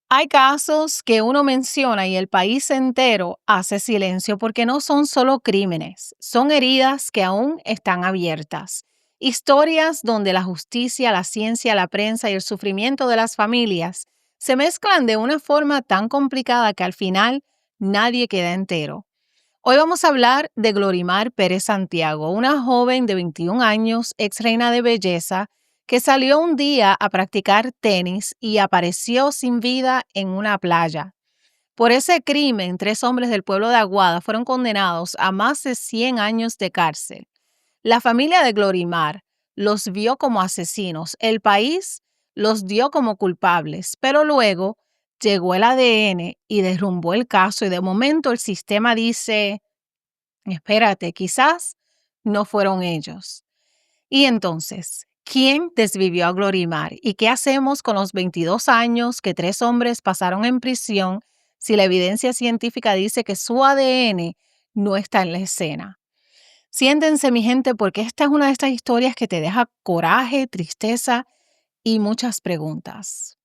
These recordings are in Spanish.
Hay casos que uno menciona y el país entero hace silencio porque no son solo crímenes, son heridas que aún están abiertas. Historias donde la justicia, la ciencia, la prensa y el sufrimiento de las familias se mezclan de una forma tan complicada que al final nadie queda entero. Hoy vamos a hablar de Glorimar Pérez Santiago, una joven de 21 años, ex reina de belleza, que salió un día a practicar tenis y apareció sin vida en una playa. Por ese crimen, 3 hombres del pueblo de Aguada fueron condenados a más de 100 años de cárcel. La familia de Glorimar los vio como asesinos, el país los dio como culpables, pero luego llegó el ADN y derrumbó el caso y de momento el sistema dice, espérate, quizás no fueron ellos. Y entonces, ¿quién desvivió a Glorimar? ¿Y qué hacemos con los 22 años que 3 hombres pasaron en prisión si la evidencia científica dice que su ADN no está en la escena? Siéntense, mi gente, porque esta es una de estas historias que te deja coraje, tristeza y muchas preguntas.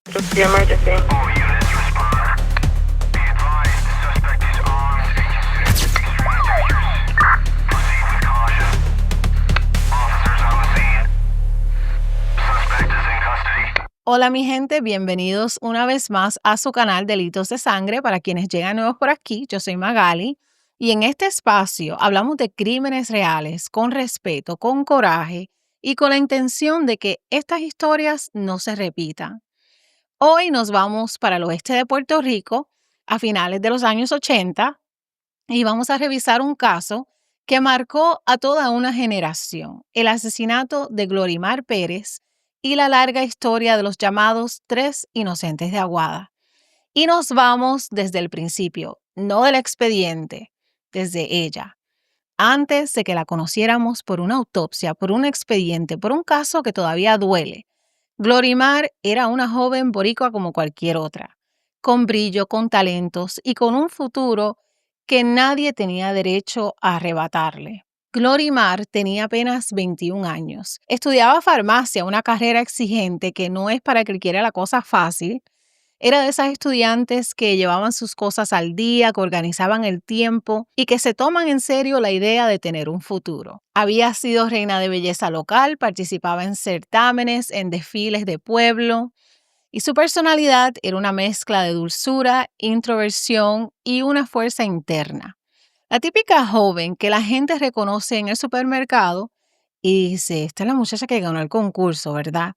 Hola mi gente, bienvenidos una vez más a su canal Delitos de Sangre. Para quienes llegan nuevos por aquí, yo soy Magali y en este espacio hablamos de crímenes reales con respeto, con coraje y con la intención de que estas historias no se repitan. Hoy nos vamos para el oeste de Puerto Rico a finales de los años 80 y vamos a revisar un caso que marcó a toda una generación, el asesinato de Glorimar Pérez y la larga historia de los llamados 3 inocentes de Aguada. Y nos vamos desde el principio, no del expediente, desde ella, antes de que la conociéramos por una autopsia, por un expediente, por un caso que todavía duele. Glorimar era una joven boricua como cualquier otra, con brillo, con talentos y con un futuro que nadie tenía derecho a arrebatarle. Glorimar tenía apenas 21 años. Estudiaba farmacia, una carrera exigente que no es para que quiera la cosa fácil. Era de esas estudiantes que llevaban sus cosas al día, que organizaban el tiempo y que se toman en serio la idea de tener un futuro. Había sido reina de belleza local, participaba en certámenes, en desfiles de pueblo y su personalidad era una mezcla de dulzura, introversión y una fuerza interna. La típica joven que la gente reconoce en el supermercado y dice, esta es la muchacha que ganó el concurso, ¿verdad?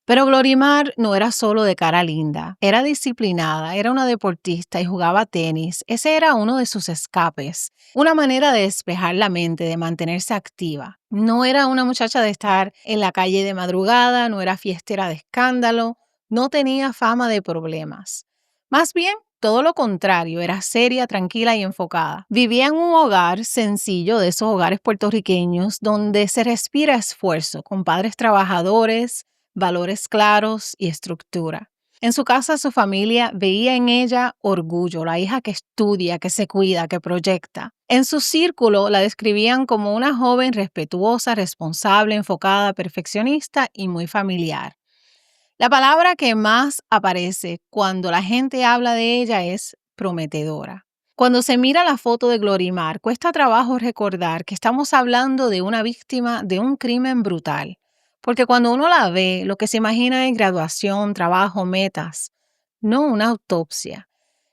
Pero Glorimar no era solo de cara linda, era disciplinada, era una deportista y jugaba tenis. Ese era uno de sus escapes, una manera de despejar la mente, de mantenerse activa. No era una muchacha de estar en la calle de madrugada, no era fiestera de escándalo, no tenía fama de problemas. Más bien, todo lo contrario, era seria, tranquila y enfocada. Vivía en un hogar sencillo, de esos hogares puertorriqueños, donde se respira esfuerzo, con padres trabajadores, valores claros y estructura. En su casa, su familia veía en ella orgullo, la hija que estudia, que se cuida, que proyecta. En su círculo la describían como una joven respetuosa, responsable, enfocada, perfeccionista y muy familiar. La palabra que más aparece cuando la gente habla de ella es prometedora. Cuando se mira la foto de Glorimar, cuesta trabajo recordar que estamos hablando de una víctima de un crimen brutal. Porque cuando uno la ve, lo que se imagina es graduación, trabajo, metas, no una autopsia.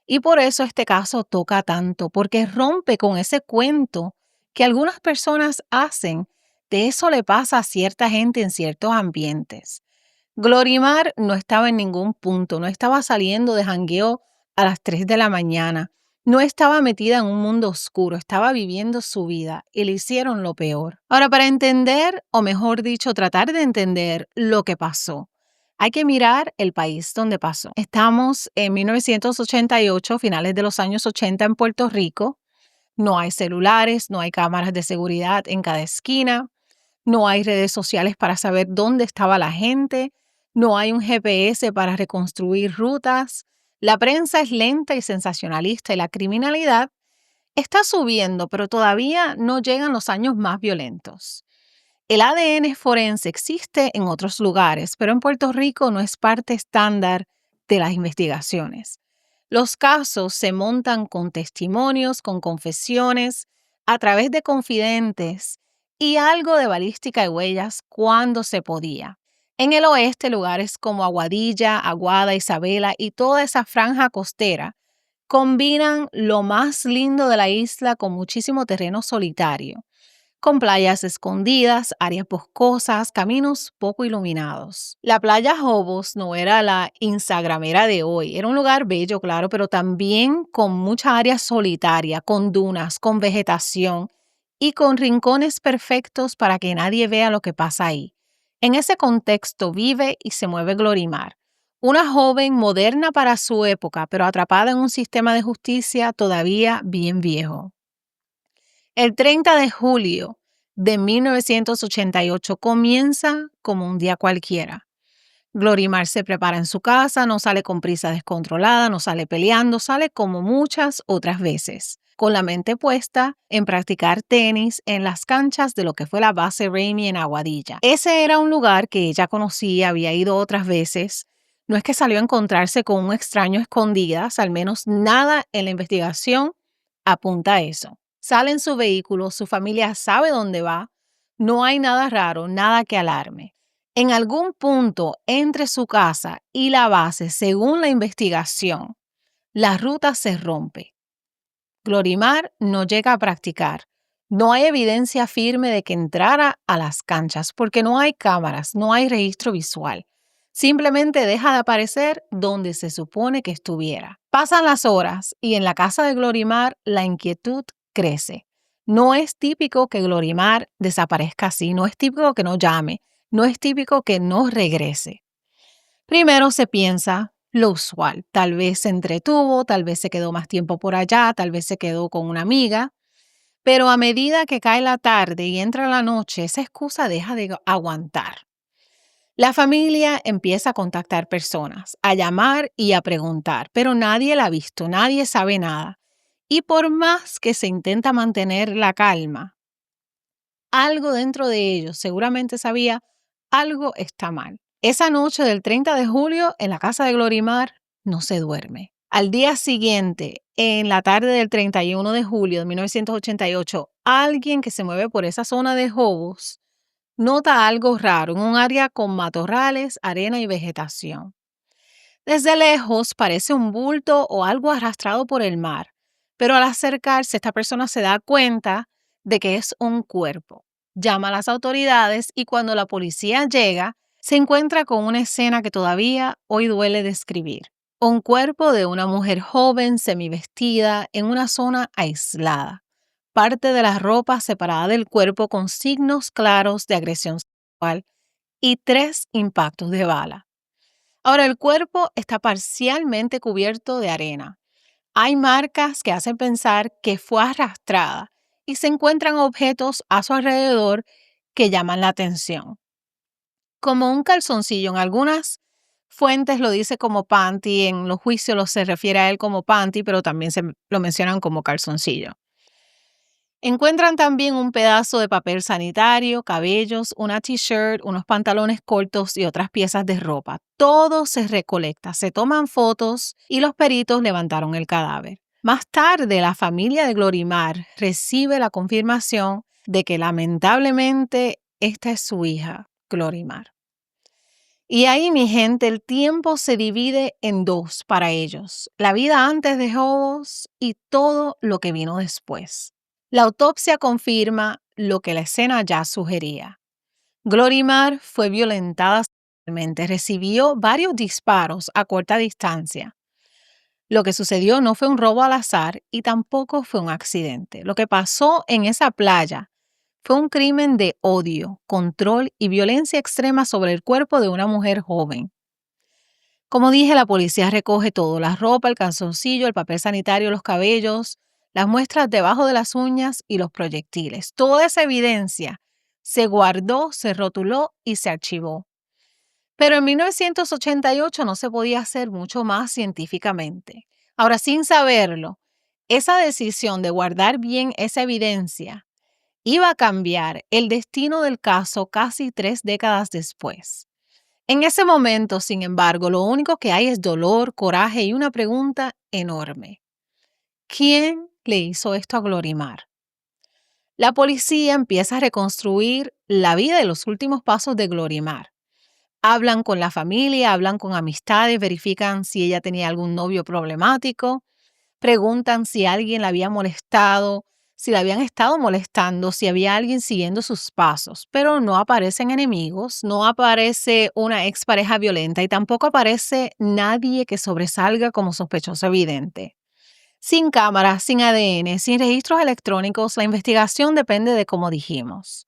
Y por eso este caso toca tanto, porque rompe con ese cuento que algunas personas hacen. De eso le pasa a cierta gente en ciertos ambientes. Glorimar no estaba en ningún punto, no estaba saliendo de jangueo a las 3 de la mañana, no estaba metida en un mundo oscuro, estaba viviendo su vida y le hicieron lo peor. Ahora, para entender, o mejor dicho, tratar de entender lo que pasó, hay que mirar el país donde pasó. Estamos en 1988, finales de los años 80 en Puerto Rico. No hay celulares, no hay cámaras de seguridad en cada esquina, no hay redes sociales para saber dónde estaba la gente, no hay un GPS para reconstruir rutas, la prensa es lenta y sensacionalista y la criminalidad está subiendo, pero todavía no llegan los años más violentos. El ADN forense existe en otros lugares, pero en Puerto Rico no es parte estándar de las investigaciones. Los casos se montan con testimonios, con confesiones, a través de confidentes y algo de balística y huellas cuando se podía. En el oeste, lugares como Aguadilla, Aguada, Isabela y toda esa franja costera combinan lo más lindo de la isla con muchísimo terreno solitario, con playas escondidas, áreas boscosas, caminos poco iluminados. La playa Jobos no era la instagramera de hoy, era un lugar bello, claro, pero también con mucha área solitaria, con dunas, con vegetación y con rincones perfectos para que nadie vea lo que pasa ahí. En ese contexto vive y se mueve Glorimar, una joven moderna para su época, pero atrapada en un sistema de justicia todavía bien viejo. El 30 de julio de 1988 comienza como un día cualquiera. Glorimar se prepara en su casa, no sale con prisa descontrolada, no sale peleando, sale como muchas otras veces, con la mente puesta en practicar tenis en las canchas de lo que fue la base Ramey en Aguadilla. Ese era un lugar que ella conocía, había ido otras veces. No es que salió a encontrarse con un extraño a escondidas, al menos nada en la investigación apunta a eso. Sale en su vehículo, su familia sabe dónde va, no hay nada raro, nada que alarme. En algún punto entre su casa y la base, según la investigación, la ruta se rompe. Glorimar no llega a practicar. No hay evidencia firme de que entrara a las canchas porque no hay cámaras, no hay registro visual. Simplemente deja de aparecer donde se supone que estuviera. Pasan las horas y en la casa de Glorimar la inquietud crece. No es típico que Glorimar desaparezca así, no es típico que no llame, no es típico que no regrese. Primero se piensa lo usual, tal vez se entretuvo, tal vez se quedó más tiempo por allá, tal vez se quedó con una amiga, pero a medida que cae la tarde y entra la noche, esa excusa deja de aguantar. La familia empieza a contactar personas, a llamar y a preguntar, pero nadie la ha visto, nadie sabe nada. Y por más que se intenta mantener la calma, algo dentro de ellos seguramente sabía algo está mal. Esa noche del 30 de julio en la casa de Glorimar no se duerme. Al día siguiente, en la tarde del 31 de julio de 1988, alguien que se mueve por esa zona de Jobos nota algo raro en un área con matorrales, arena y vegetación. Desde lejos parece un bulto o algo arrastrado por el mar, pero al acercarse esta persona se da cuenta de que es un cuerpo. Llama a las autoridades y cuando la policía llega, se encuentra con una escena que todavía hoy duele describir. Un cuerpo de una mujer joven semivestida en una zona aislada. Parte de la ropa separada del cuerpo con signos claros de agresión sexual y 3 impactos de bala. Ahora, el cuerpo está parcialmente cubierto de arena. Hay marcas que hacen pensar que fue arrastrada y se encuentran objetos a su alrededor que llaman la atención. Como un calzoncillo, en algunas fuentes lo dice como panty, en los juicios se refiere a él como panty, pero también se lo mencionan como calzoncillo. Encuentran también un pedazo de papel sanitario, cabellos, una t-shirt, unos pantalones cortos y otras piezas de ropa. Todo se recolecta, se toman fotos y los peritos levantaron el cadáver. Más tarde, la familia de Glorimar recibe la confirmación de que lamentablemente esta es su hija, Glorimar. Y ahí, mi gente, el tiempo se divide en dos para ellos: la vida antes de Jobos y todo lo que vino después. La autopsia confirma lo que la escena ya sugería. Glorimar fue violentada sexualmente, recibió varios disparos a corta distancia. Lo que sucedió no fue un robo al azar y tampoco fue un accidente. Lo que pasó en esa playa fue un crimen de odio, control y violencia extrema sobre el cuerpo de una mujer joven. Como dije, la policía recoge todo: la ropa, el calzoncillo, el papel sanitario, los cabellos, las muestras debajo de las uñas y los proyectiles. Toda esa evidencia se guardó, se rotuló y se archivó. Pero en 1988 no se podía hacer mucho más científicamente. Ahora, sin saberlo, esa decisión de guardar bien esa evidencia iba a cambiar el destino del caso casi 3 décadas después. En ese momento, sin embargo, lo único que hay es dolor, coraje y una pregunta enorme. ¿Quién le hizo esto a Glorimar? La policía empieza a reconstruir la vida y los últimos pasos de Glorimar. Hablan con la familia, hablan con amistades, verifican si ella tenía algún novio problemático, preguntan si alguien la había molestado, si la habían estado molestando, si había alguien siguiendo sus pasos, pero no aparecen enemigos, no aparece una expareja violenta y tampoco aparece nadie que sobresalga como sospechoso evidente. Sin cámaras, sin ADN, sin registros electrónicos, la investigación depende de cómo dijimos,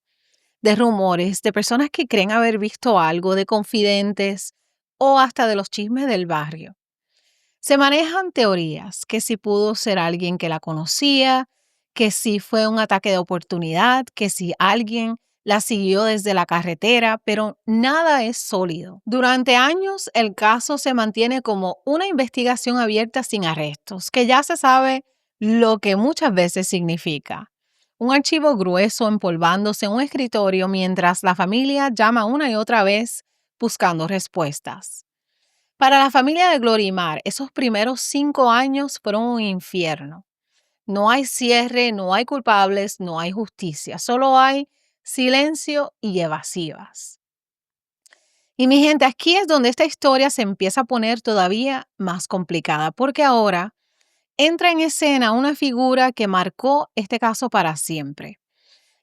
de rumores, de personas que creen haber visto algo, de confidentes o hasta de los chismes del barrio. Se manejan teorías, que si pudo ser alguien que la conocía, que si fue un ataque de oportunidad, que si alguien la siguió desde la carretera, pero nada es sólido. Durante años, el caso se mantiene como una investigación abierta sin arrestos, que ya se sabe lo que muchas veces significa. Un archivo grueso empolvándose en un escritorio mientras la familia llama una y otra vez buscando respuestas. Para la familia de Glorimar, esos primeros 5 años fueron un infierno. No hay cierre, no hay culpables, no hay justicia, solo hay silencio y evasivas. Y mi gente, aquí es donde esta historia se empieza a poner todavía más complicada, porque ahora entra en escena una figura que marcó este caso para siempre.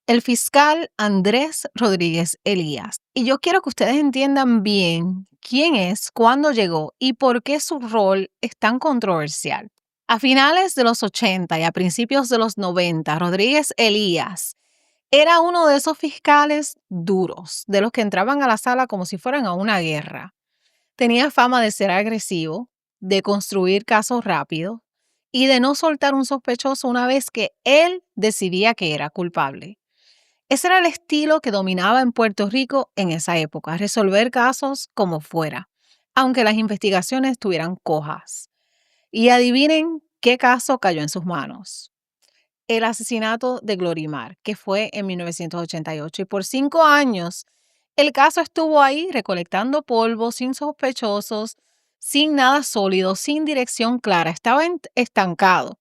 El fiscal Andrés Rodríguez Elías. Y yo quiero que ustedes entiendan bien quién es, cuándo llegó y por qué su rol es tan controversial. A finales de los 80 y a principios de los 90, Rodríguez Elías era uno de esos fiscales duros, de los que entraban a la sala como si fueran a una guerra. Tenía fama de ser agresivo, de construir casos rápidos y de no soltar un sospechoso una vez que él decidía que era culpable. Ese era el estilo que dominaba en Puerto Rico en esa época, resolver casos como fuera, aunque las investigaciones estuvieran cojas. Y adivinen qué caso cayó en sus manos. El asesinato de Glorimar, que fue en 1988. Y por 5 años, el caso estuvo ahí recolectando polvo, sin sospechosos, sin nada sólido, sin dirección clara. Estaba estancado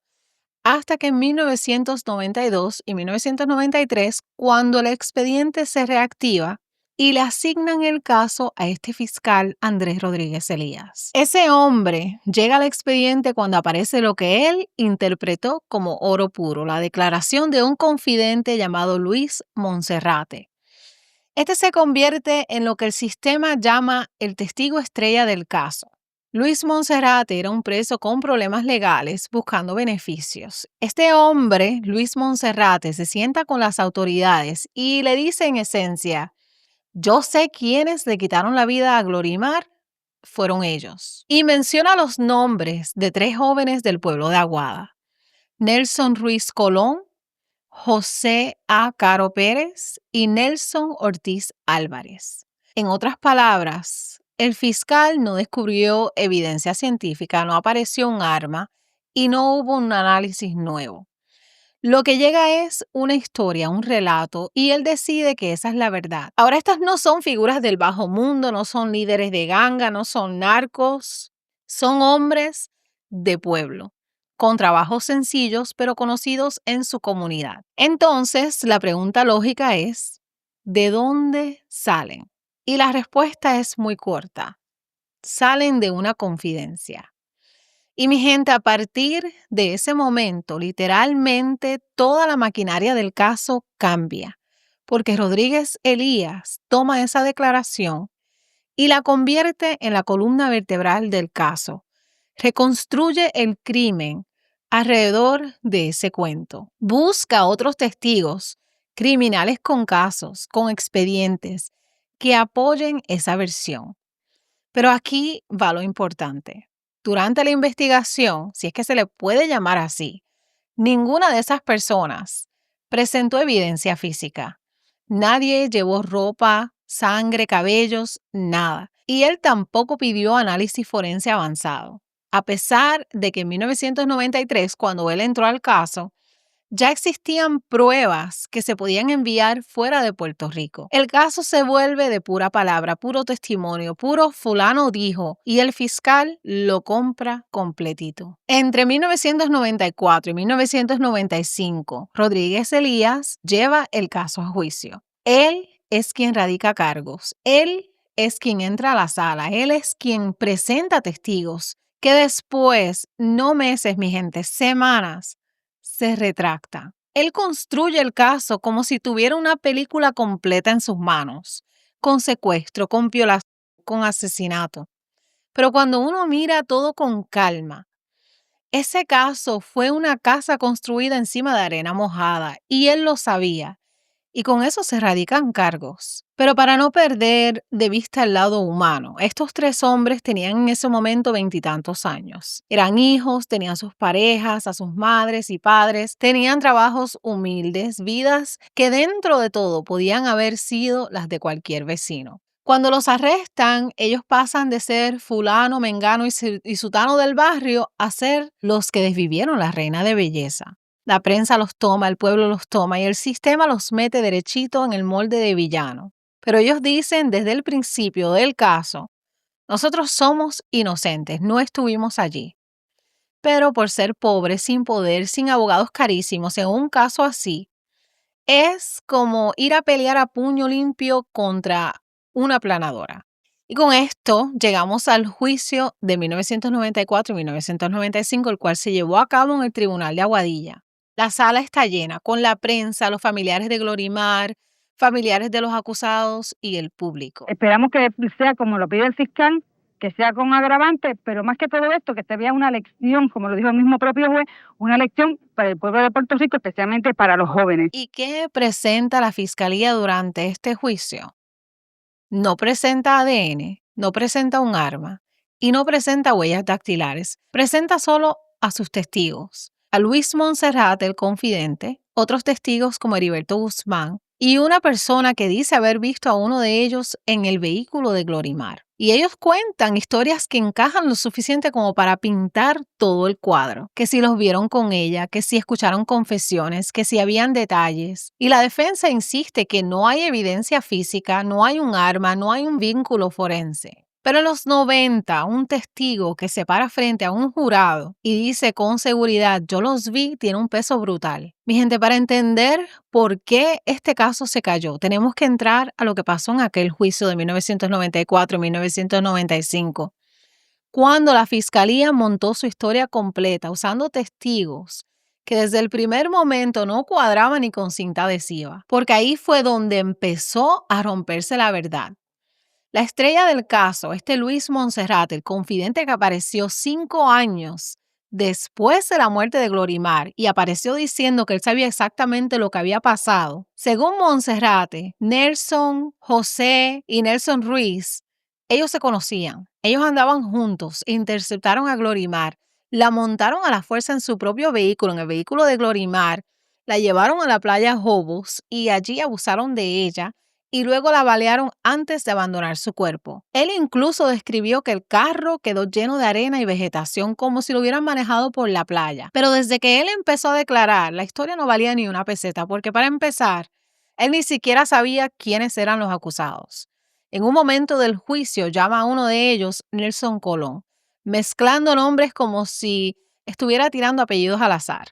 hasta que en 1992 y 1993, cuando el expediente se reactiva y le asignan el caso a este fiscal Andrés Rodríguez Elías. Ese hombre llega al expediente cuando aparece lo que él interpretó como oro puro, la declaración de un confidente llamado Luis Monserrate. Este se convierte en lo que el sistema llama el testigo estrella del caso. Luis Monserrate era un preso con problemas legales buscando beneficios. Este hombre, Luis Monserrate, se sienta con las autoridades y le dice en esencia: yo sé quiénes le quitaron la vida a Glorimar, fueron ellos. Y menciona los nombres de 3 jóvenes del pueblo de Aguada: Nelson Ruiz Colón, José A. Caro Pérez y Nelson Ortiz Álvarez. En otras palabras, el fiscal no descubrió evidencia científica, no apareció un arma y no hubo un análisis nuevo. Lo que llega es una historia, un relato, y él decide que esa es la verdad. Ahora, estas no son figuras del bajo mundo, no son líderes de ganga, no son narcos, son hombres de pueblo, con trabajos sencillos, pero conocidos en su comunidad. Entonces, la pregunta lógica es: ¿de dónde salen? Y la respuesta es muy corta: salen de una confidencia. Y mi gente, a partir de ese momento, literalmente toda la maquinaria del caso cambia, porque Rodríguez Elías toma esa declaración y la convierte en la columna vertebral del caso. Reconstruye el crimen alrededor de ese cuento. Busca otros testigos, criminales con casos, con expedientes, que apoyen esa versión. Pero aquí va lo importante. Durante la investigación, si es que se le puede llamar así, ninguna de esas personas presentó evidencia física. Nadie llevó ropa, sangre, cabellos, nada. Y él tampoco pidió análisis forense avanzado. A pesar de que en 1993, cuando él entró al caso, ya existían pruebas que se podían enviar fuera de Puerto Rico. El caso se vuelve de pura palabra, puro testimonio, puro fulano dijo, y el fiscal lo compra completito. Entre 1994 y 1995, Rodríguez Elías lleva el caso a juicio. Él es quien radica cargos. Él es quien entra a la sala. Él es quien presenta testigos que después, no meses, mi gente, semanas, se retracta. Él construye el caso como si tuviera una película completa en sus manos, con secuestro, con violación, con asesinato. Pero cuando uno mira todo con calma, ese caso fue una casa construida encima de arena mojada y él lo sabía. Y con eso se radican cargos. Pero para no perder de vista el lado humano, estos tres hombres tenían en ese momento 20 y tantos años. Eran hijos, tenían sus parejas, a sus madres y padres, tenían trabajos humildes, vidas que dentro de todo podían haber sido las de cualquier vecino. Cuando los arrestan, ellos pasan de ser fulano, mengano y sutano del barrio a ser los que desvivieron la reina de belleza. La prensa los toma, el pueblo los toma y el sistema los mete derechito en el molde de villano. Pero ellos dicen desde el principio del caso, nosotros somos inocentes, no estuvimos allí. Pero por ser pobres, sin poder, sin abogados carísimos, en un caso así, es como ir a pelear a puño limpio contra una aplanadora. Y con esto llegamos al juicio de 1994 y 1995, el cual se llevó a cabo en el Tribunal de Aguadilla. La sala está llena con la prensa, los familiares de Glorimar, familiares de los acusados y el público. Esperamos que sea como lo pide el fiscal, que sea con agravante, pero más que todo esto, que se vea una lección, como lo dijo el mismo propio juez, una lección para el pueblo de Puerto Rico, especialmente para los jóvenes. ¿Y qué presenta la fiscalía durante este juicio? No presenta ADN, no presenta un arma y no presenta huellas dactilares. Presenta solo a sus testigos, a Luis Monserrate, el confidente, otros testigos como Heriberto Guzmán y una persona que dice haber visto a uno de ellos en el vehículo de Glorimar. Y ellos cuentan historias que encajan lo suficiente como para pintar todo el cuadro. Que si los vieron con ella, que si escucharon confesiones, que si habían detalles. Y la defensa insiste que no hay evidencia física, no hay un arma, no hay un vínculo forense. Pero en los 90, un testigo que se para frente a un jurado y dice con seguridad, yo los vi, tiene un peso brutal. Mi gente, para entender por qué este caso se cayó, tenemos que entrar a lo que pasó en aquel juicio de 1994 y 1995, cuando la fiscalía montó su historia completa usando testigos que desde el primer momento no cuadraban ni con cinta adhesiva, porque ahí fue donde empezó a romperse la verdad. La estrella del caso, Luis Monserrate, el confidente que apareció 5 años después de la muerte de Glorimar y apareció diciendo que él sabía exactamente lo que había pasado. Según Monserrate, Nelson, José y Nelson Ruiz, ellos se conocían, ellos andaban juntos, interceptaron a Glorimar, la montaron a la fuerza en su propio vehículo, en el vehículo de Glorimar, la llevaron a la playa Jobos y allí abusaron de ella y luego la balearon antes de abandonar su cuerpo. Él incluso describió que el carro quedó lleno de arena y vegetación como si lo hubieran manejado por la playa. Pero desde que él empezó a declarar, la historia no valía ni una peseta, porque para empezar, él ni siquiera sabía quiénes eran los acusados. En un momento del juicio llama a uno de ellos Nelson Colón, mezclando nombres como si estuviera tirando apellidos al azar.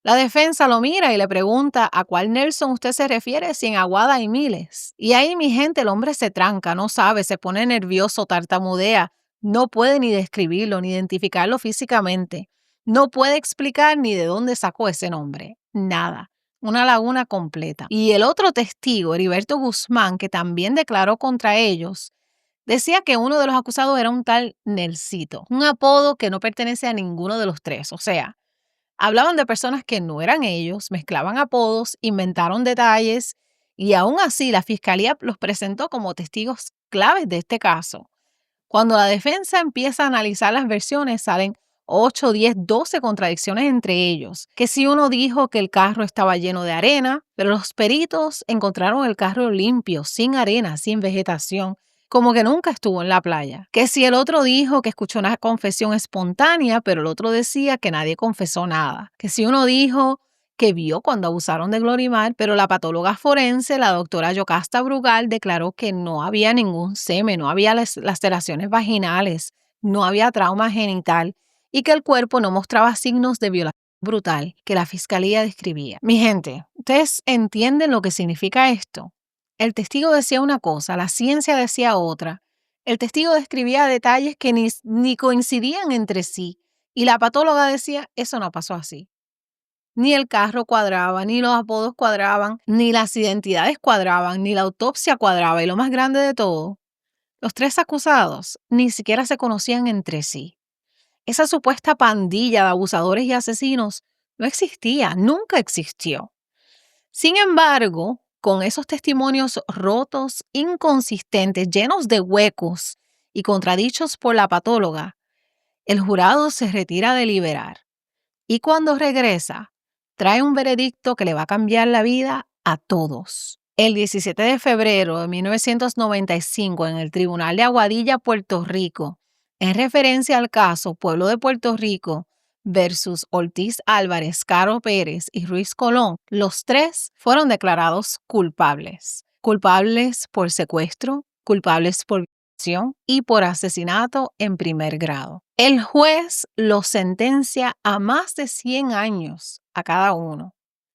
La defensa lo mira y le pregunta a cuál Nelson usted se refiere, si en Aguada hay miles. Y ahí, mi gente, el hombre se tranca, no sabe, se pone nervioso, tartamudea, no puede ni describirlo, ni identificarlo físicamente. No puede explicar ni de dónde sacó ese nombre. Nada. Una laguna completa. Y el otro testigo, Heriberto Guzmán, que también declaró contra ellos, decía que uno de los acusados era un tal Nelsito, un apodo que no pertenece a ninguno de los tres, o sea, hablaban de personas que no eran ellos, mezclaban apodos, inventaron detalles y aún así la fiscalía los presentó como testigos claves de este caso. Cuando la defensa empieza a analizar las versiones salen 8, 10, 12 contradicciones entre ellos. Que si uno dijo que el carro estaba lleno de arena, pero los peritos encontraron el carro limpio, sin arena, sin vegetación, como que nunca estuvo en la playa. Que si el otro dijo que escuchó una confesión espontánea, pero el otro decía que nadie confesó nada. Que si uno dijo que vio cuando abusaron de Glorimar, pero la patóloga forense, la doctora Yocasta Brugal, declaró que no había ningún semen, no había laceraciones vaginales, no había trauma genital y que el cuerpo no mostraba signos de violación brutal que la fiscalía describía. Mi gente, ¿ustedes entienden lo que significa esto? El testigo decía una cosa, la ciencia decía otra. El testigo describía detalles que ni coincidían entre sí y la patóloga decía, eso no pasó así. Ni el carro cuadraba, ni los apodos cuadraban, ni las identidades cuadraban, ni la autopsia cuadraba. Y lo más grande de todo, los tres acusados ni siquiera se conocían entre sí. Esa supuesta pandilla de abusadores y asesinos no existía, nunca existió. Sin embargo, con esos testimonios rotos, inconsistentes, llenos de huecos y contradichos por la patóloga, el jurado se retira a deliberar. Y cuando regresa, trae un veredicto que le va a cambiar la vida a todos. El 17 de febrero de 1995, en el Tribunal de Aguadilla, Puerto Rico, en referencia al caso Pueblo de Puerto Rico versus Ortiz Álvarez, Caro Pérez y Ruiz Colón, los tres fueron declarados culpables. Culpables por secuestro, culpables por violación y por asesinato en primer grado. El juez los sentencia a más de 100 años a cada uno.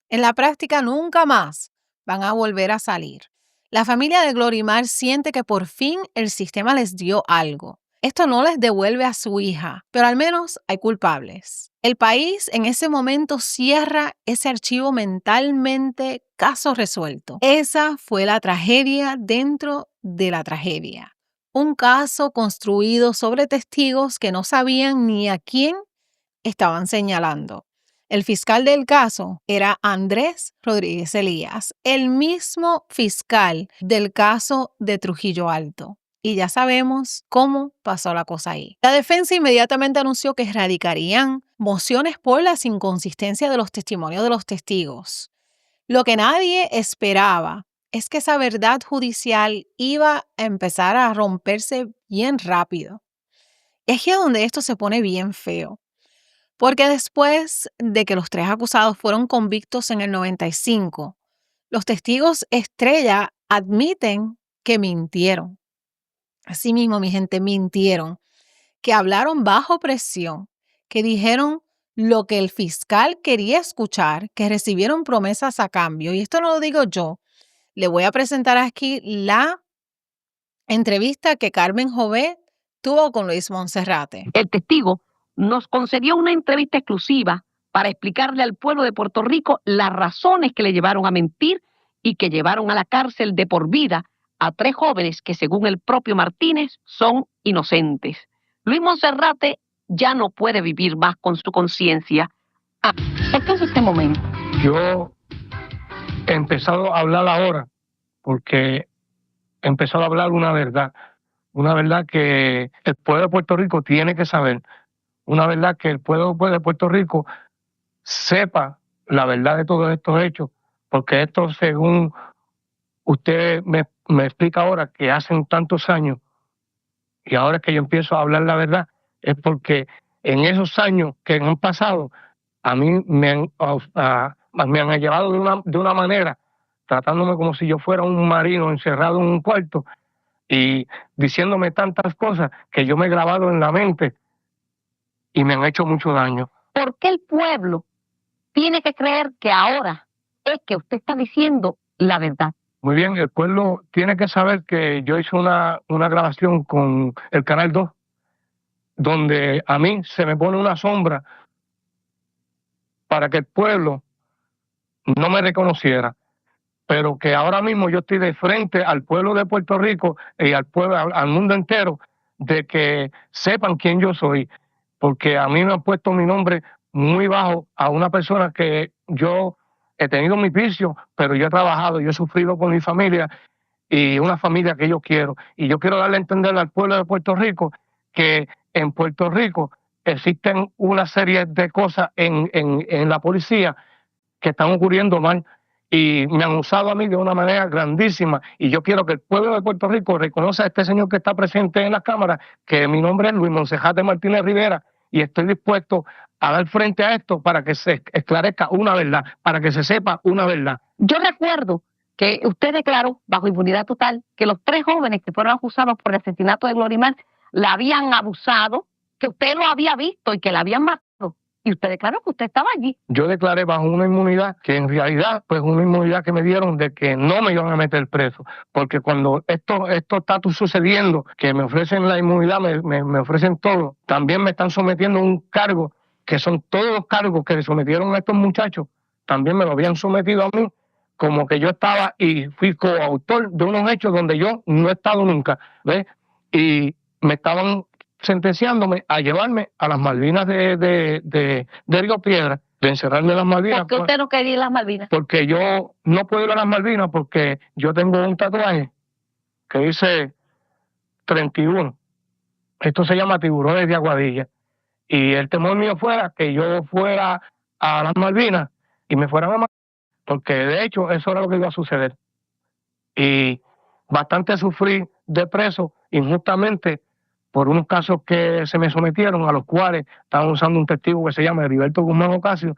En la práctica nunca más van a volver a salir. La familia de Glorimar siente que por fin el sistema les dio algo. Esto no les devuelve a su hija, pero al menos hay culpables. El país en ese momento cierra ese archivo mentalmente, caso resuelto. Esa fue la tragedia dentro de la tragedia. Un caso construido sobre testigos que no sabían ni a quién estaban señalando. El fiscal del caso era Andrés Rodríguez Elías, el mismo fiscal del caso de Trujillo Alto. Y ya sabemos cómo pasó la cosa ahí. La defensa inmediatamente anunció que radicarían mociones por las inconsistencias de los testimonios de los testigos. Lo que nadie esperaba es que esa verdad judicial iba a empezar a romperse bien rápido. Es aquí donde esto se pone bien feo. Porque después de que los tres acusados fueron convictos en el 95, los testigos estrella admiten que mintieron. Asimismo, mi gente, mintieron, que hablaron bajo presión, que dijeron lo que el fiscal quería escuchar, que recibieron promesas a cambio. Y esto no lo digo yo. Le voy a presentar aquí la entrevista que Carmen Jovet tuvo con Luis Monserrate. El testigo nos concedió una entrevista exclusiva para explicarle al pueblo de Puerto Rico las razones que le llevaron a mentir y que llevaron a la cárcel de por vida a tres jóvenes que, según el propio Martínez, son inocentes. Luis Monserrate ya no puede vivir más con su conciencia. ¿Por qué es este momento? Yo he empezado a hablar ahora porque he empezado a hablar una verdad que el pueblo de Puerto Rico tiene que saber, una verdad que el pueblo de Puerto Rico sepa la verdad de todos estos hechos, porque esto, según usted me explica ahora, que hacen tantos años, y ahora es que yo empiezo a hablar la verdad, es porque en esos años que han pasado, a mí me han llevado de una manera, tratándome como si yo fuera un marino encerrado en un cuarto y diciéndome tantas cosas que yo me he grabado en la mente y me han hecho mucho daño. ¿Por qué el pueblo tiene que creer que ahora es que usted está diciendo la verdad? Muy bien, el pueblo tiene que saber que yo hice una grabación con el Canal 2, donde a mí se me pone una sombra para que el pueblo no me reconociera, pero que ahora mismo yo estoy de frente al pueblo de Puerto Rico y al pueblo, al mundo entero, de que sepan quién yo soy, porque a mí me han puesto mi nombre muy bajo a una persona que yo he tenido mis vicios, pero yo he trabajado, yo he sufrido con mi familia y una familia que yo quiero. Y yo quiero darle a entender al pueblo de Puerto Rico que en Puerto Rico existen una serie de cosas en la policía que están ocurriendo mal y me han usado a mí de una manera grandísima, y yo quiero que el pueblo de Puerto Rico reconozca a este señor que está presente en la cámara, que mi nombre es Luis Monserrate Martínez Rivera, y estoy dispuesto a dar frente a esto para que se esclarezca una verdad, para que se sepa una verdad. Yo recuerdo que usted declaró, bajo impunidad total, que los 3 jóvenes que fueron acusados por el asesinato de Glorimar la habían abusado, que usted lo había visto y que la habían matado. Y usted declaró que usted estaba allí. Yo declaré bajo una inmunidad que en realidad, pues una inmunidad que me dieron de que no me iban a meter preso. Porque cuando esto está sucediendo, que me ofrecen la inmunidad, me ofrecen todo, también me están sometiendo a un cargo, que son todos los cargos que le sometieron a estos muchachos, también me lo habían sometido a mí, como que yo estaba y fui coautor de unos hechos donde yo no he estado nunca, ¿ves? Y me estaban sentenciándome a llevarme a las Malvinas de Río Piedra, de encerrarme en las Malvinas. ¿Por qué usted no quería ir a las Malvinas? Porque yo no puedo ir a las Malvinas porque yo tengo un tatuaje que dice 31. Esto se llama tiburones de Aguadilla. Y el temor mío fuera que yo fuera a las Malvinas y me fueran a matar, porque de hecho eso era lo que iba a suceder. Y bastante sufrí de preso injustamente por unos casos que se me sometieron, a los cuales estaban usando un testigo que se llama Heriberto Guzmán Ocasio,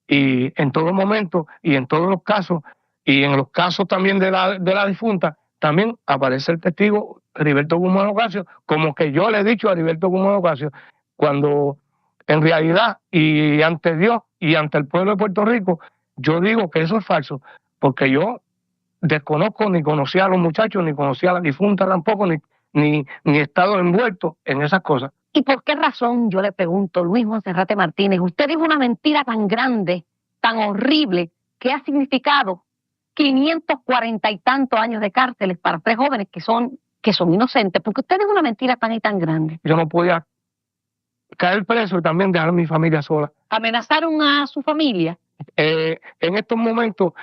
y en todo momento, y en todos los casos, y en los casos también de la difunta, también aparece el testigo Heriberto Guzmán Ocasio, como que yo le he dicho a Heriberto Guzmán Ocasio, cuando en realidad, y ante Dios, y ante el pueblo de Puerto Rico, yo digo que eso es falso, porque yo desconozco, ni conocía a los muchachos, ni conocía a la difunta tampoco, ni he estado envuelto en esas cosas. ¿Y por qué razón, yo le pregunto, Luis Monserrate Martínez, usted dijo una mentira tan grande, tan horrible, que ha significado 540 y tantos años de cárceles para 3 jóvenes que son inocentes? Porque usted dijo una mentira tan y tan grande. Yo no podía caer preso y también dejar a mi familia sola. ¿Amenazaron a su familia? En estos momentos,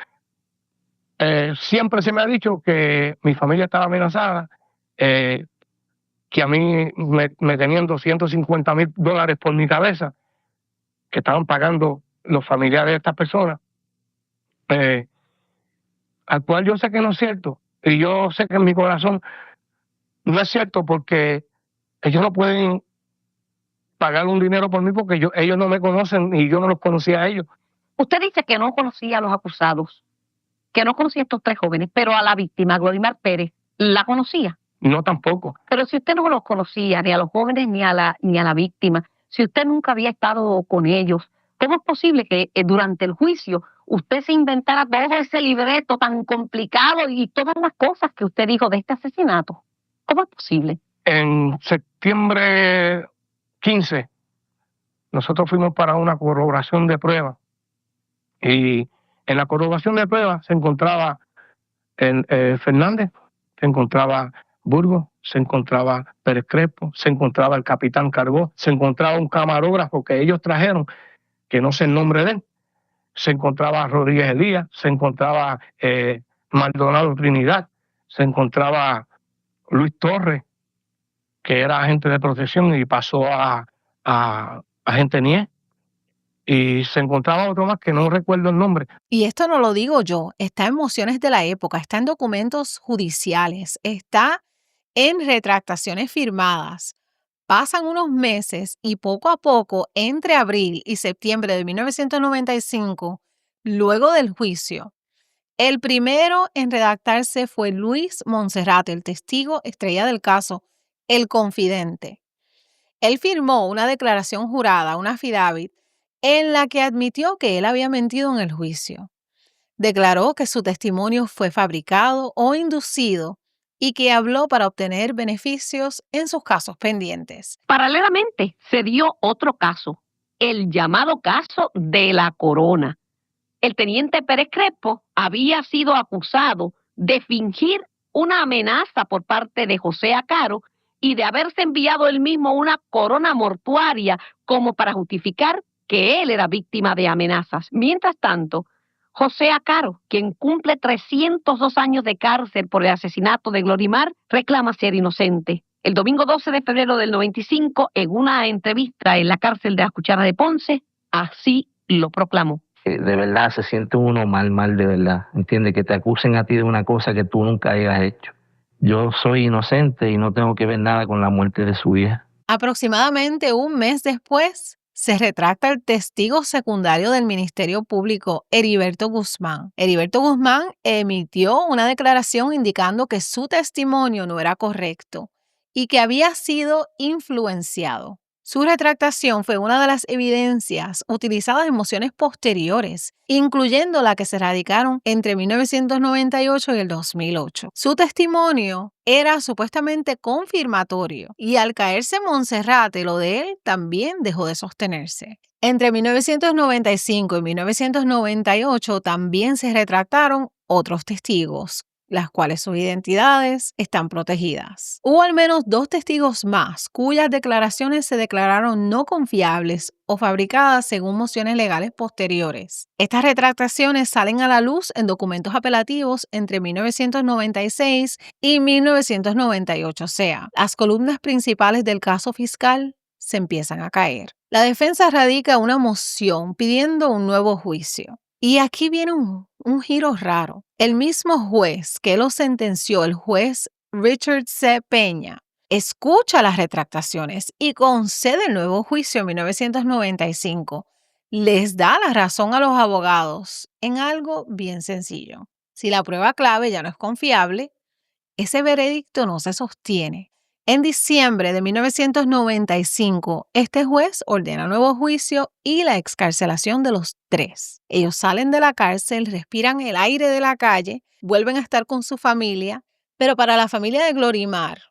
siempre se me ha dicho que mi familia estaba amenazada, que a mí me tenían $250,000 por mi cabeza, que estaban pagando los familiares de estas personas, al cual yo sé que no es cierto, y yo sé que en mi corazón no es cierto, porque ellos no pueden pagar un dinero por mí porque ellos no me conocen y yo no los conocía a ellos. Usted dice que no conocía a los acusados, que no conocía a estos 3 jóvenes, pero a la víctima, Glorimar Pérez, ¿la conocía? No, tampoco. Pero si usted no los conocía, ni a los jóvenes ni a la víctima, si usted nunca había estado con ellos, ¿cómo es posible que durante el juicio usted se inventara todo ese libreto tan complicado y todas las cosas que usted dijo de este asesinato? ¿Cómo es posible? En septiembre 15, nosotros fuimos para una corroboración de pruebas, y en la corroboración de pruebas se encontraba Fernández, se encontraba Burgos, se encontraba Pérez Crespo, se encontraba el capitán Carbó, se encontraba un camarógrafo que ellos trajeron, que no sé el nombre de él, se encontraba Rodríguez Elías, se encontraba Maldonado Trinidad, se encontraba Luis Torres, que era agente de protección y pasó a agente NIE, y se encontraba otro más que no recuerdo el nombre. Y esto no lo digo yo, está en mociones de la época, está en documentos judiciales, está en retractaciones firmadas. Pasan unos meses y poco a poco, entre abril y septiembre de 1995, luego del juicio, el primero en redactarse fue Luis Monserrate, el testigo estrella del caso, el confidente. Él firmó una declaración jurada, una affidavit, en la que admitió que él había mentido en el juicio. Declaró que su testimonio fue fabricado o inducido y que habló para obtener beneficios en sus casos pendientes. Paralelamente, se dio otro caso, el llamado caso de la Corona. El teniente Pérez Crespo había sido acusado de fingir una amenaza por parte de José Acaro y de haberse enviado él mismo una corona mortuaria como para justificar que él era víctima de amenazas. Mientras tanto, José Acaro, quien cumple 302 años de cárcel por el asesinato de Glorimar, reclama ser inocente. El domingo 12 de febrero del 95, en una entrevista en la cárcel de las Cucharas de Ponce, así lo proclamó. De verdad se siente uno mal de verdad. Entiende, que te acusen a ti de una cosa que tú nunca hayas hecho. Yo soy inocente y no tengo que ver nada con la muerte de su hija. Aproximadamente un mes después, se retracta el testigo secundario del Ministerio Público, Heriberto Guzmán. Heriberto Guzmán emitió una declaración indicando que su testimonio no era correcto y que había sido influenciado. Su retractación fue una de las evidencias utilizadas en mociones posteriores, incluyendo la que se radicaron entre 1998 y el 2008. Su testimonio era supuestamente confirmatorio y al caerse Monserrate, lo de él también dejó de sostenerse. Entre 1995 y 1998 también se retractaron otros testigos, las cuales sus identidades están protegidas. Hubo al menos 2 testigos más cuyas declaraciones se declararon no confiables o fabricadas según mociones legales posteriores. Estas retractaciones salen a la luz en documentos apelativos entre 1996 y 1998, o sea, las columnas principales del caso fiscal se empiezan a caer. La defensa radica una moción pidiendo un nuevo juicio. Y aquí viene un giro raro. El mismo juez que lo sentenció, el juez Richard C. Peña, escucha las retractaciones y concede el nuevo juicio en 1995. Les da la razón a los abogados en algo bien sencillo. Si la prueba clave ya no es confiable, ese veredicto no se sostiene. En diciembre de 1995, este juez ordena nuevo juicio y la excarcelación de los 3. Ellos salen de la cárcel, respiran el aire de la calle, vuelven a estar con su familia, pero para la familia de Glorimar,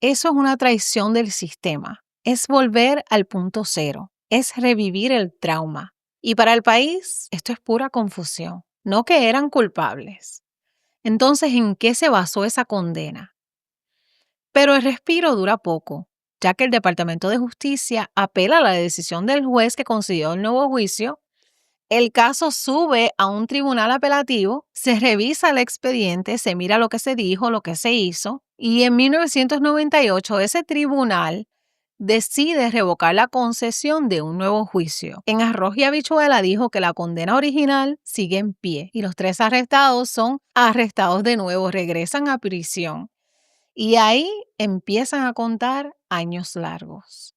eso es una traición del sistema. Es volver al punto cero, es revivir el trauma. Y para el país, esto es pura confusión, no que eran culpables. Entonces, ¿en qué se basó esa condena? Pero el respiro dura poco, ya que el Departamento de Justicia apela a la decisión del juez que concedió el nuevo juicio. El caso sube a un tribunal apelativo, se revisa el expediente, se mira lo que se dijo, lo que se hizo, y en 1998 ese tribunal decide revocar la concesión de un nuevo juicio. En Arroz y Habichuela dijo que la condena original sigue en pie y los 3 arrestados son arrestados de nuevo, regresan a prisión. Y ahí empiezan a contar años largos.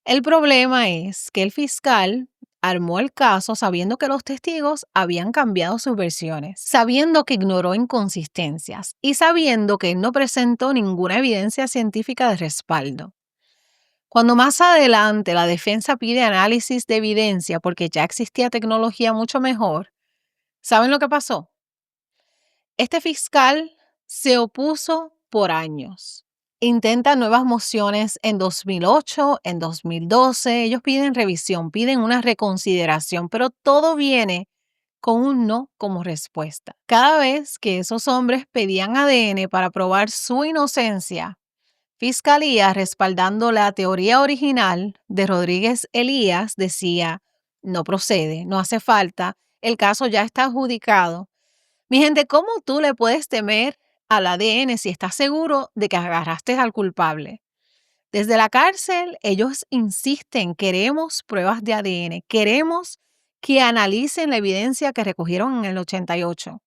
El problema es que el fiscal armó el caso sabiendo que los testigos habían cambiado sus versiones, sabiendo que ignoró inconsistencias y sabiendo que él no presentó ninguna evidencia científica de respaldo. Cuando más adelante la defensa pide análisis de evidencia porque ya existía tecnología mucho mejor, ¿saben lo que pasó? Este fiscal se opuso por años. Intentan nuevas mociones en 2008, en 2012. Ellos piden revisión, piden una reconsideración, pero todo viene con un no como respuesta. Cada vez que esos hombres pedían ADN para probar su inocencia, Fiscalía, respaldando la teoría original de Rodríguez Elías, decía, no procede, no hace falta, el caso ya está adjudicado. Mi gente, ¿cómo tú le puedes temer al ADN si estás seguro de que agarraste al culpable? Desde la cárcel, ellos insisten, queremos pruebas de ADN, queremos que analicen la evidencia que recogieron en el 88.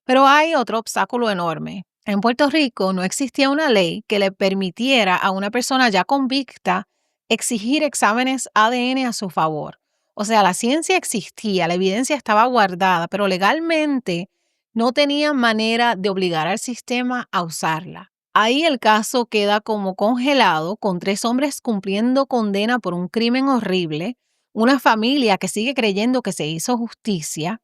Pero hay otro obstáculo enorme. En Puerto Rico no existía una ley que le permitiera a una persona ya convicta exigir exámenes ADN a su favor. O sea, la ciencia existía, la evidencia estaba guardada, pero legalmente no tenían manera de obligar al sistema a usarla. Ahí el caso queda como congelado, con 3 hombres cumpliendo condena por un crimen horrible, una familia que sigue creyendo que se hizo justicia,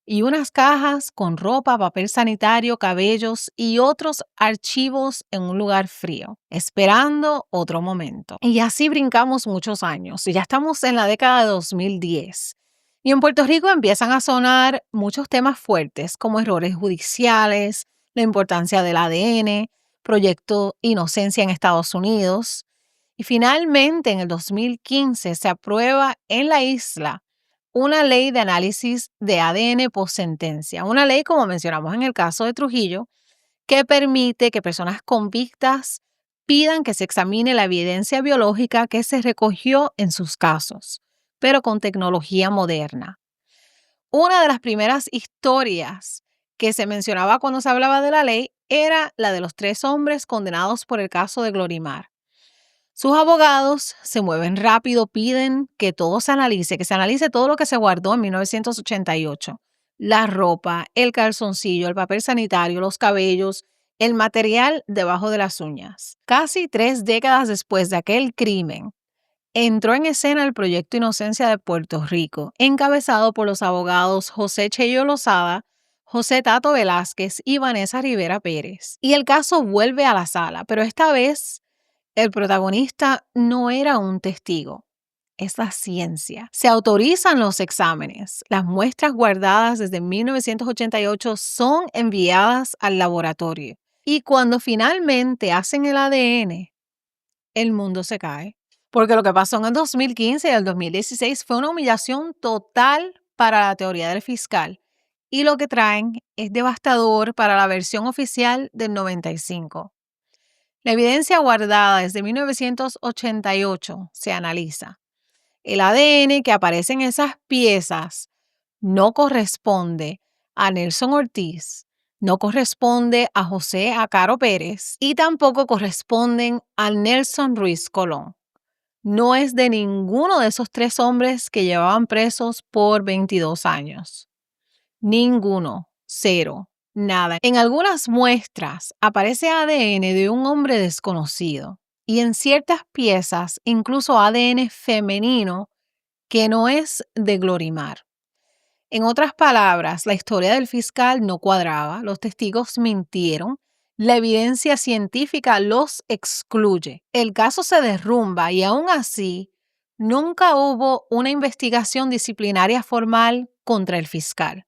y unas cajas con ropa, papel sanitario, cabellos y otros archivos en un lugar frío, esperando otro momento. Y así brincamos muchos años y ya estamos en la década de 2010. Y en Puerto Rico empiezan a sonar muchos temas fuertes como errores judiciales, la importancia del ADN, Proyecto Inocencia en Estados Unidos. Y finalmente en el 2015 se aprueba en la isla una ley de análisis de ADN post-sentencia, una ley, como mencionamos en el caso de Trujillo, que permite que personas convictas pidan que se examine la evidencia biológica que se recogió en sus casos, pero con tecnología moderna. Una de las primeras historias que se mencionaba cuando se hablaba de la ley era la de los 3 hombres condenados por el caso de Glorimar. Sus abogados se mueven rápido, piden que todo se analice, que se analice todo lo que se guardó en 1988. La ropa, el calzoncillo, el papel sanitario, los cabellos, el material debajo de las uñas. Casi 3 décadas después de aquel crimen, entró en escena el Proyecto Inocencia de Puerto Rico, encabezado por los abogados José Cheyo Lozada, José Tato Velázquez y Vanessa Rivera Pérez. Y el caso vuelve a la sala, pero esta vez el protagonista no era un testigo, es la ciencia. Se autorizan los exámenes. Las muestras guardadas desde 1988 son enviadas al laboratorio. Y cuando finalmente hacen el ADN, el mundo se cae. Porque lo que pasó en el 2015 y el 2016 fue una humillación total para la teoría del fiscal. Y lo que traen es devastador para la versión oficial del 95. La evidencia guardada desde 1988 se analiza. El ADN que aparece en esas piezas no corresponde a Nelson Ortiz, no corresponde a José Acaro Pérez y tampoco corresponden a Nelson Ruiz Colón. No es de ninguno de esos 3 hombres que llevaban presos por 22 años. Ninguno, 0. Nada. En algunas muestras aparece ADN de un hombre desconocido y en ciertas piezas incluso ADN femenino que no es de Glorimar. En otras palabras, la historia del fiscal no cuadraba, los testigos mintieron, la evidencia científica los excluye. El caso se derrumba y aún así nunca hubo una investigación disciplinaria formal contra el fiscal.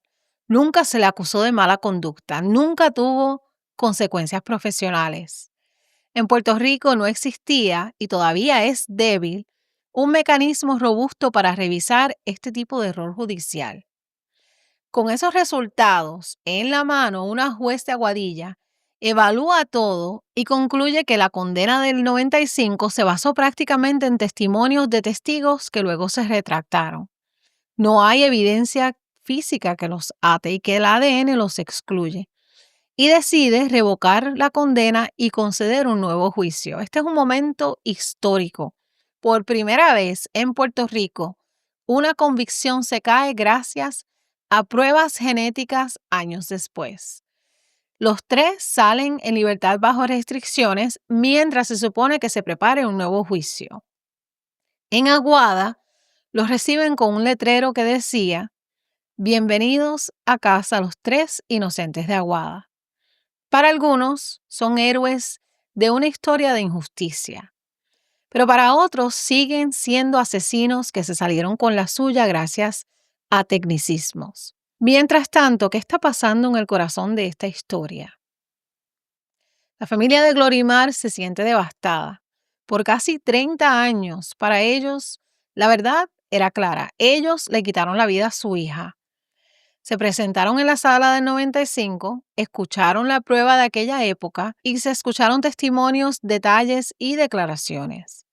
Nunca se le acusó de mala conducta, nunca tuvo consecuencias profesionales. En Puerto Rico no existía, y todavía es débil, un mecanismo robusto para revisar este tipo de error judicial. Con esos resultados en la mano, una juez de Aguadilla evalúa todo y concluye que la condena del 95 se basó prácticamente en testimonios de testigos que luego se retractaron. No hay evidencia física que los ate y que el ADN los excluye. Y decide revocar la condena y conceder un nuevo juicio. Este es un momento histórico. Por primera vez en Puerto Rico, una convicción se cae gracias a pruebas genéticas años después. Los 3 salen en libertad bajo restricciones mientras se supone que se prepare un nuevo juicio. En Aguada, los reciben con un letrero que decía: "Bienvenidos a casa los 3 inocentes de Aguada". Para algunos son héroes de una historia de injusticia, pero para otros siguen siendo asesinos que se salieron con la suya gracias a tecnicismos. Mientras tanto, ¿qué está pasando en el corazón de esta historia? La familia de Glorimar se siente devastada. Por casi 30 años, para ellos, la verdad era clara. Ellos le quitaron la vida a su hija. Se presentaron en la sala del 95, escucharon la prueba de aquella época y se escucharon testimonios, detalles y declaraciones.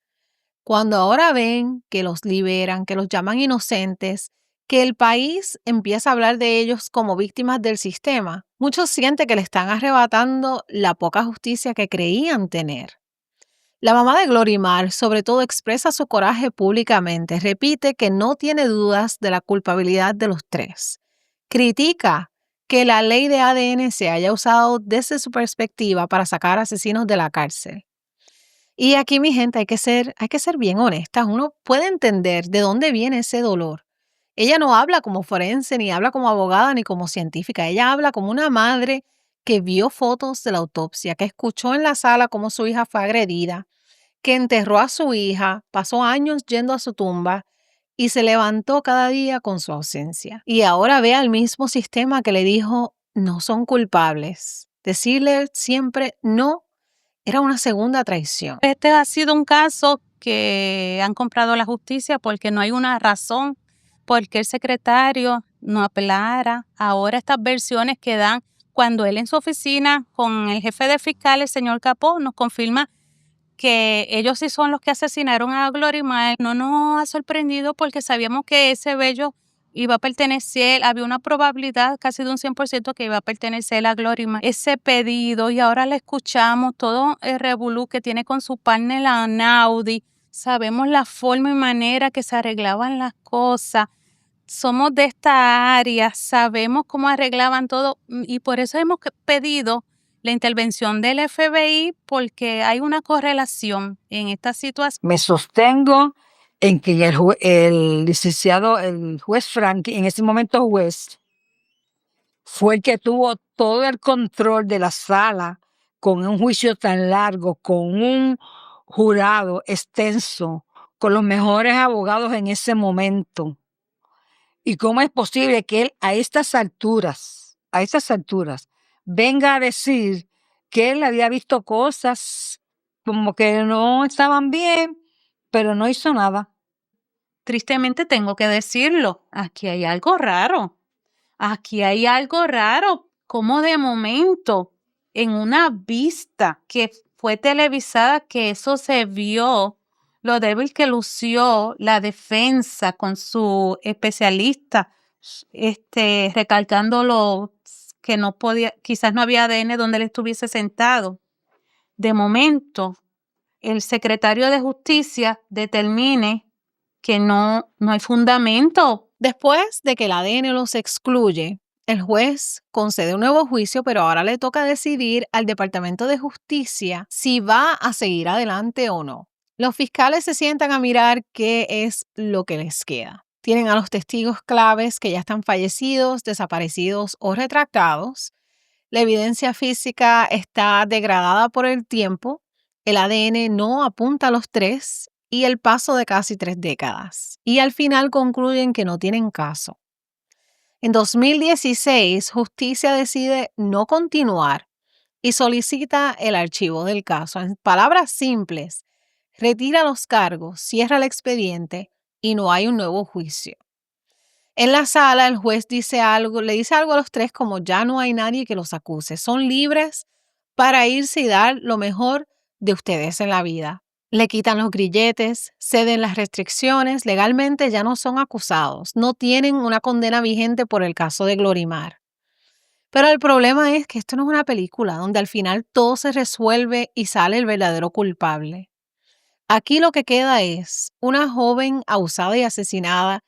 Cuando ahora ven que los liberan, que los llaman inocentes, que el país empieza a hablar de ellos como víctimas del sistema, muchos sienten que le están arrebatando la poca justicia que creían tener. La mamá de Glorimar, sobre todo, expresa su coraje públicamente, repite que no tiene dudas de la culpabilidad de los 3. Critica que la ley de ADN se haya usado desde su perspectiva para sacar asesinos de la cárcel. Y aquí, mi gente, hay que ser bien honestas. Uno puede entender de dónde viene ese dolor. Ella no habla como forense, ni habla como abogada, ni como científica. Ella habla como una madre que vio fotos de la autopsia, que escuchó en la sala cómo su hija fue agredida, que enterró a su hija, pasó años yendo a su tumba y se levantó cada día con su ausencia. Y ahora ve al mismo sistema que le dijo: no son culpables. Decirle siempre no era una segunda traición. Este ha sido un caso que han comprado la justicia porque no hay una razón por qué el secretario no apelara. Ahora estas versiones que dan cuando él en su oficina con el jefe de fiscal, el señor Capó, nos confirma que ellos sí son los que asesinaron a Glorimar. No nos ha sorprendido porque sabíamos que ese bello iba a pertenecer, había una probabilidad casi de un 100% que iba a pertenecer a Glorimar. Ese pedido, y ahora le escuchamos todo el revolú que tiene con su partner la Naudi. Sabemos la forma y manera que se arreglaban las cosas. Somos de esta área, sabemos cómo arreglaban todo y por eso hemos pedido la intervención del FBI porque hay una correlación en esta situación. Me sostengo en que el licenciado, el juez Frankie, en ese momento juez, fue el que tuvo todo el control de la sala con un juicio tan largo, con un jurado extenso, con los mejores abogados en ese momento. ¿Y cómo es posible que él a estas alturas, venga a decir que él había visto cosas como que no estaban bien, pero no hizo nada? Tristemente tengo que decirlo, aquí hay algo raro. Aquí hay algo raro, como de momento, en una vista que fue televisada, que eso se vio, lo débil que lució la defensa con su especialista, recalcando que no podía, quizás no había ADN donde él estuviese sentado. De momento, el secretario de Justicia determine que no hay fundamento. Después de que el ADN los excluye, el juez concede un nuevo juicio, pero ahora le toca decidir al Departamento de Justicia si va a seguir adelante o no. Los fiscales se sientan a mirar qué es lo que les queda. Tienen a los testigos claves que ya están fallecidos, desaparecidos o retractados. La evidencia física está degradada por el tiempo. El ADN no apunta a los tres y el paso de casi 3 décadas. Y al final concluyen que no tienen caso. En 2016, Justicia decide no continuar y solicita el archivo del caso. En palabras simples, retira los cargos, cierra el expediente y no hay un nuevo juicio. En la sala, el juez le dice algo a los tres como ya no hay nadie que los acuse. Son libres para irse y dar lo mejor de ustedes en la vida. Le quitan los grilletes, ceden las restricciones, legalmente ya no son acusados, no tienen una condena vigente por el caso de Glorimar. Pero el problema es que esto no es una película donde al final todo se resuelve y sale el verdadero culpable. Aquí lo que queda es una joven abusada y asesinada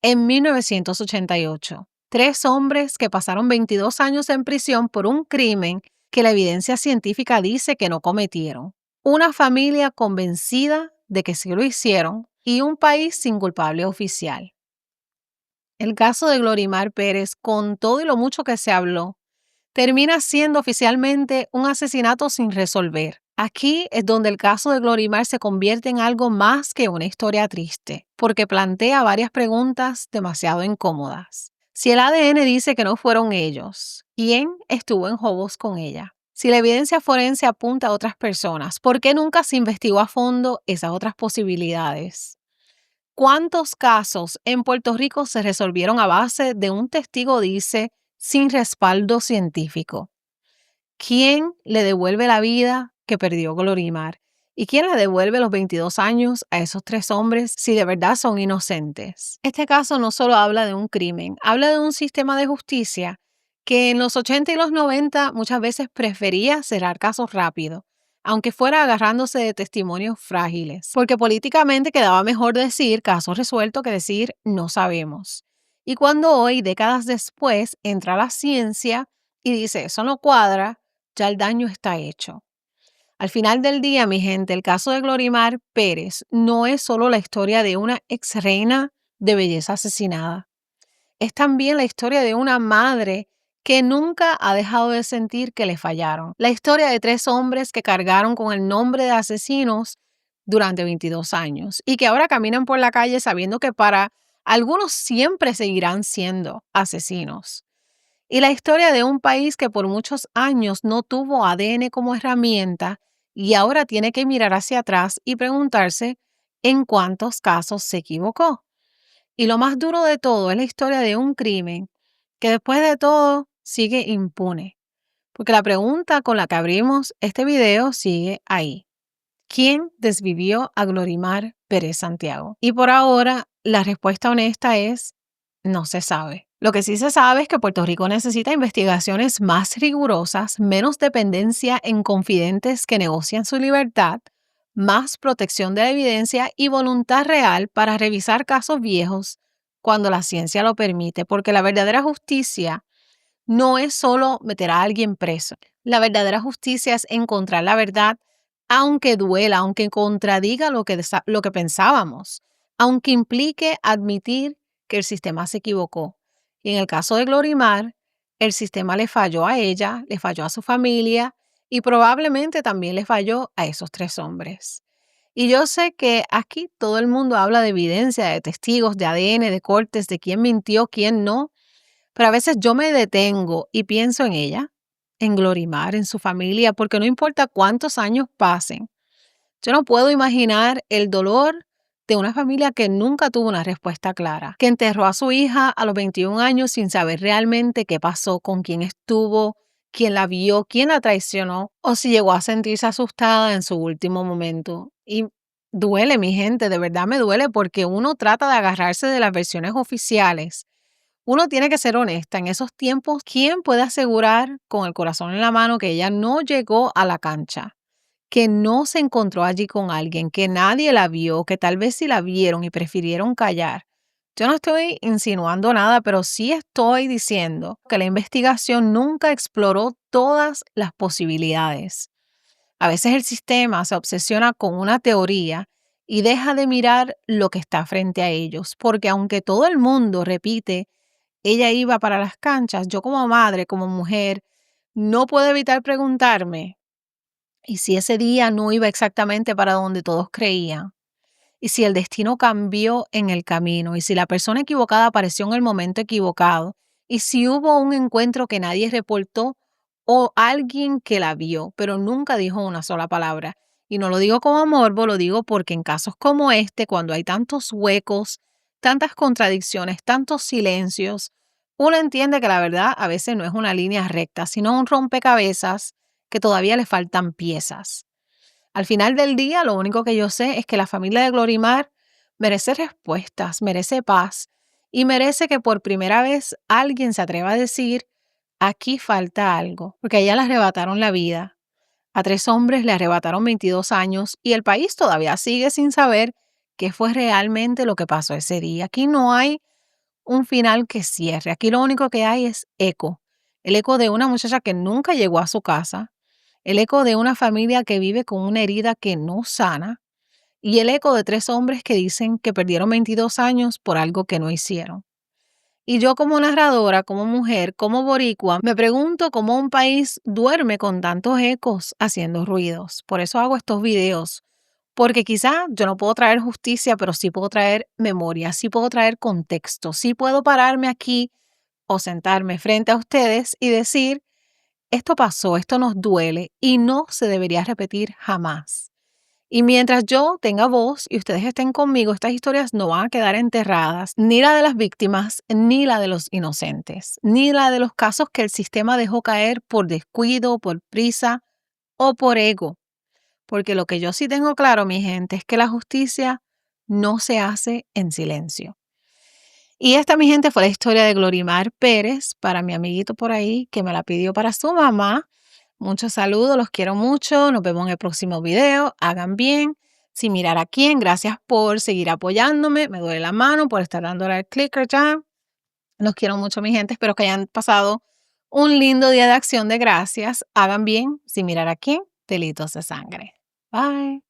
en 1988. 3 hombres que pasaron 22 años en prisión por un crimen que la evidencia científica dice que no cometieron. Una familia convencida de que sí lo hicieron y un país sin culpable oficial. El caso de Glorimar Pérez, con todo y lo mucho que se habló, termina siendo oficialmente un asesinato sin resolver. Aquí es donde el caso de Glorimar se convierte en algo más que una historia triste, porque plantea varias preguntas demasiado incómodas. Si el ADN dice que no fueron ellos, ¿quién estuvo en Jobos con ella? Si la evidencia forense apunta a otras personas, ¿por qué nunca se investigó a fondo esas otras posibilidades? ¿Cuántos casos en Puerto Rico se resolvieron a base de un testigo dice sin respaldo científico? ¿Quién le devuelve la vida que perdió Glorimar? ¿Y quién le devuelve los 22 años a esos 3 hombres si de verdad son inocentes? Este caso no solo habla de un crimen, habla de un sistema de justicia que en los 80 y los 90 muchas veces prefería cerrar casos rápido, aunque fuera agarrándose de testimonios frágiles, porque políticamente quedaba mejor decir caso resuelto que decir no sabemos. Y cuando hoy, décadas después, entra la ciencia y dice eso no cuadra, ya el daño está hecho. Al final del día, mi gente, el caso de Glorimar Pérez no es solo la historia de una ex reina de belleza asesinada. Es también la historia de una madre que nunca ha dejado de sentir que le fallaron. La historia de 3 hombres que cargaron con el nombre de asesinos durante 22 años y que ahora caminan por la calle sabiendo que para algunos siempre seguirán siendo asesinos. Y la historia de un país que por muchos años no tuvo ADN como herramienta y ahora tiene que mirar hacia atrás y preguntarse en cuántos casos se equivocó. Y lo más duro de todo es la historia de un crimen que después de todo sigue impune. Porque la pregunta con la que abrimos este video sigue ahí. ¿Quién desvivió a Glorimar Pérez Santiago? Y por ahora la respuesta honesta es no se sabe. Lo que sí se sabe es que Puerto Rico necesita investigaciones más rigurosas, menos dependencia en confidentes que negocian su libertad, más protección de la evidencia y voluntad real para revisar casos viejos cuando la ciencia lo permite, porque la verdadera justicia no es solo meter a alguien preso. La verdadera justicia es encontrar la verdad, aunque duela, aunque contradiga lo que pensábamos, aunque implique admitir que el sistema se equivocó. Y en el caso de Glorimar, el sistema le falló a ella, le falló a su familia y probablemente también le falló a esos 3 hombres. Y yo sé que aquí todo el mundo habla de evidencia, de testigos, de ADN, de cortes, de quién mintió, quién no, pero a veces yo me detengo y pienso en ella, en Glorimar, en su familia, porque no importa cuántos años pasen, yo no puedo imaginar el dolor de una familia que nunca tuvo una respuesta clara, que enterró a su hija a los 21 años sin saber realmente qué pasó, con quién estuvo, quién la vio, quién la traicionó, o si llegó a sentirse asustada en su último momento. Y duele, mi gente, de verdad me duele porque uno trata de agarrarse de las versiones oficiales. Uno tiene que ser honesta. En esos tiempos, ¿quién puede asegurar con el corazón en la mano que ella no llegó a la cancha? Que no se encontró allí con alguien, que nadie la vio, que tal vez sí la vieron y prefirieron callar. Yo no estoy insinuando nada, pero sí estoy diciendo que la investigación nunca exploró todas las posibilidades. A veces el sistema se obsesiona con una teoría y deja de mirar lo que está frente a ellos, porque aunque todo el mundo repite ella iba para las canchas, yo como madre, como mujer, no puedo evitar preguntarme, ¿y si ese día no iba exactamente para donde todos creían? ¿Y si el destino cambió en el camino? ¿Y si la persona equivocada apareció en el momento equivocado? ¿Y si hubo un encuentro que nadie reportó o alguien que la vio, pero nunca dijo una sola palabra? Y no lo digo como morbo, lo digo porque en casos como este, cuando hay tantos huecos, tantas contradicciones, tantos silencios, uno entiende que la verdad a veces no es una línea recta, sino un rompecabezas que todavía le faltan piezas. Al final del día, lo único que yo sé es que la familia de Glorimar merece respuestas, merece paz y merece que por primera vez alguien se atreva a decir, aquí falta algo, porque a ella le arrebataron la vida. A 3 hombres le arrebataron 22 años y el país todavía sigue sin saber qué fue realmente lo que pasó ese día. Aquí no hay un final que cierre. Aquí lo único que hay es eco. El eco de una muchacha que nunca llegó a su casa, el eco de una familia que vive con una herida que no sana y el eco de 3 hombres que dicen que perdieron 22 años por algo que no hicieron. Y yo como narradora, como mujer, como boricua, me pregunto cómo un país duerme con tantos ecos haciendo ruidos. Por eso hago estos videos, porque quizá yo no puedo traer justicia, pero sí puedo traer memoria, sí puedo traer contexto, sí puedo pararme aquí o sentarme frente a ustedes y decir, esto pasó, esto nos duele y no se debería repetir jamás. Y mientras yo tenga voz y ustedes estén conmigo, estas historias no van a quedar enterradas, ni la de las víctimas, ni la de los inocentes, ni la de los casos que el sistema dejó caer por descuido, por prisa o por ego. Porque lo que yo sí tengo claro, mi gente, es que la justicia no se hace en silencio. Y esta, mi gente, fue la historia de Glorimar Pérez, para mi amiguito por ahí que me la pidió para su mamá. Muchos saludos, los quiero mucho. Nos vemos en el próximo video. Hagan bien. Sin mirar a quién, gracias por seguir apoyándome. Me duele la mano por estar dándole al clicker ya. Los quiero mucho, mi gente. Espero que hayan pasado un lindo día de acción de gracias. Hagan bien, sin mirar a quién, delitos de sangre. Bye.